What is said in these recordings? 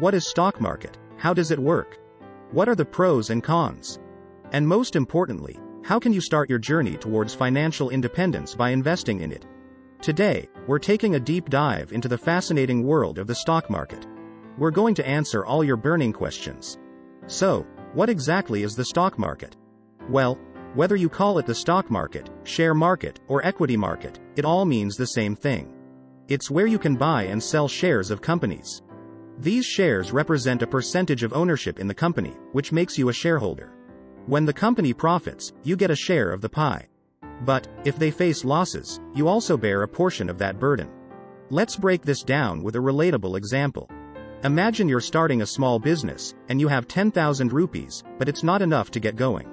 What is stock market? How does it work? What are the pros and cons? And most importantly, how can you start your journey towards financial independence by investing in it? Today, we're taking a deep dive into the fascinating world of the stock market. We're going to answer all your burning questions. So, what exactly is the stock market? Well, whether you call it the stock market, share market, or equity market, it all means the same thing. It's where you can buy and sell shares of companies. These shares represent a percentage of ownership in the company, which makes you a shareholder. When the company profits, you get a share of the pie. But, if they face losses, you also bear a portion of that burden. Let's break this down with a relatable example. Imagine you're starting a small business, and you have 10,000 rupees, but it's not enough to get going.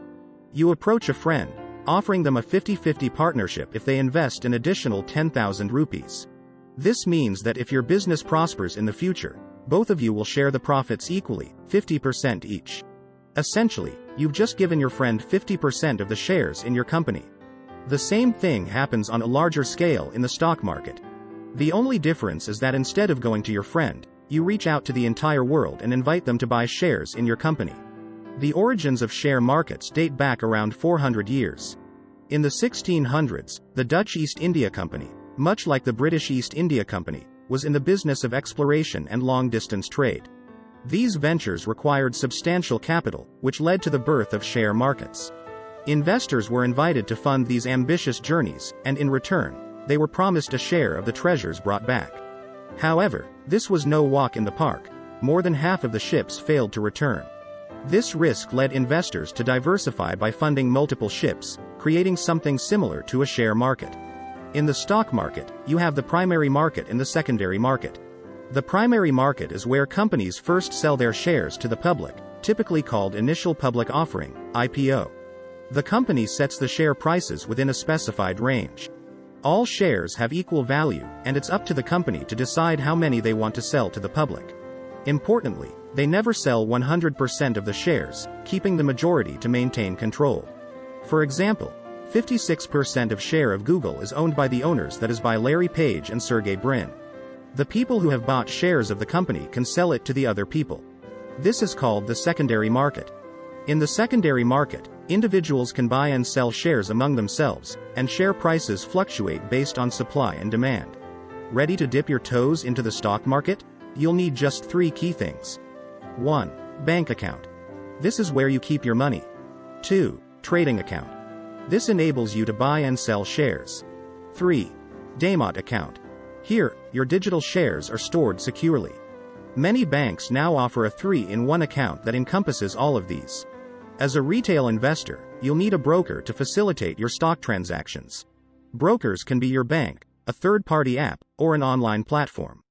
You approach a friend, offering them a 50-50 partnership if they invest an additional 10,000 rupees. This means that if your business prospers in the future, both of you will share the profits equally, 50% each. Essentially, you've just given your friend 50% of the shares in your company. The same thing happens on a larger scale in the stock market. The only difference is that instead of going to your friend, you reach out to the entire world and invite them to buy shares in your company. The origins of share markets date back around 400 years. In the 1600s, the Dutch East India Company, much like the British East India Company, was in the business of exploration and long-distance trade. These ventures required substantial capital, which led to the birth of share markets. Investors were invited to fund these ambitious journeys, and in return, they were promised a share of the treasures brought back. However, this was no walk in the park. More than half of the ships failed to return. This risk led investors to diversify by funding multiple ships, creating something similar to a share market. In the stock market, you have the primary market and the secondary market. The primary market is where companies first sell their shares to the public, typically called initial public offering, IPO. The company sets the share prices within a specified range. All shares have equal value, and it's up to the company to decide how many they want to sell to the public. Importantly, they never sell 100% of the shares, keeping the majority to maintain control. For example, 56% of share of Google is owned by the owners, that is by Larry Page and Sergey Brin. The people who have bought shares of the company can sell it to the other people. This is called the secondary market. In the secondary market, individuals can buy and sell shares among themselves, and share prices fluctuate based on supply and demand. Ready to dip your toes into the stock market? You'll need just 3 key things. 1. Bank account. This is where you keep your money. 2. Trading account. This enables you to buy and sell shares. 3. Demat account. Here, your digital shares are stored securely. Many banks now offer a 3-in-1 account that encompasses all of these. As a retail investor, you'll need a broker to facilitate your stock transactions. Brokers can be your bank, a third-party app, or an online platform.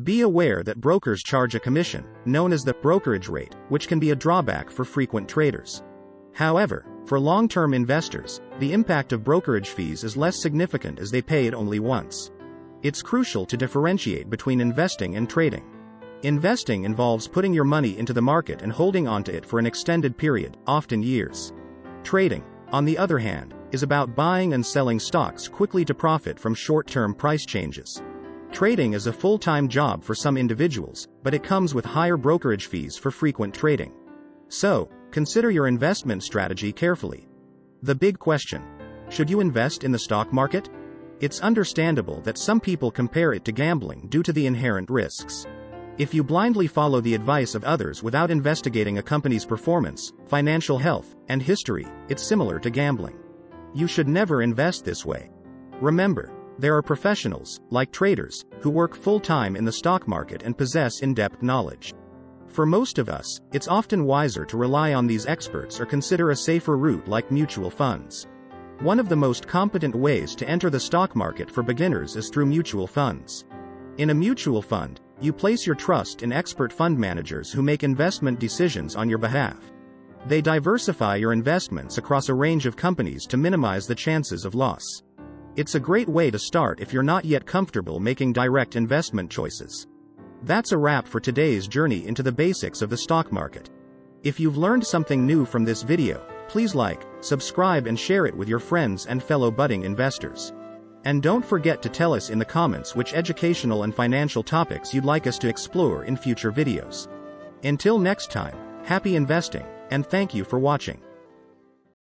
Be aware that brokers charge a commission, known as the brokerage rate, which can be a drawback for frequent traders. However, for long-term investors, the impact of brokerage fees is less significant as they pay it only once. It's crucial to differentiate between investing and trading. Investing involves putting your money into the market and holding onto it for an extended period, often years. Trading, on the other hand, is about buying and selling stocks quickly to profit from short-term price changes. Trading is a full-time job for some individuals, but it comes with higher brokerage fees for frequent trading. So, consider your investment strategy carefully. The big question: should you invest in the stock market? It's understandable that some people compare it to gambling due to the inherent risks. If you blindly follow the advice of others without investigating a company's performance, financial health, and history, it's similar to gambling. You should never invest this way. Remember, there are professionals, like traders, who work full-time in the stock market and possess in-depth knowledge. For most of us, it's often wiser to rely on these experts or consider a safer route like mutual funds. One of the most competent ways to enter the stock market for beginners is through mutual funds. In a mutual fund, you place your trust in expert fund managers who make investment decisions on your behalf. They diversify your investments across a range of companies to minimize the chances of loss. It's a great way to start if you're not yet comfortable making direct investment choices. That's a wrap for today's journey into the basics of the stock market. If you've learned something new from this video, please like, subscribe and share it with your friends and fellow budding investors. And don't forget to tell us in the comments which educational and financial topics you'd like us to explore in future videos. Until next time, happy investing, and thank you for watching.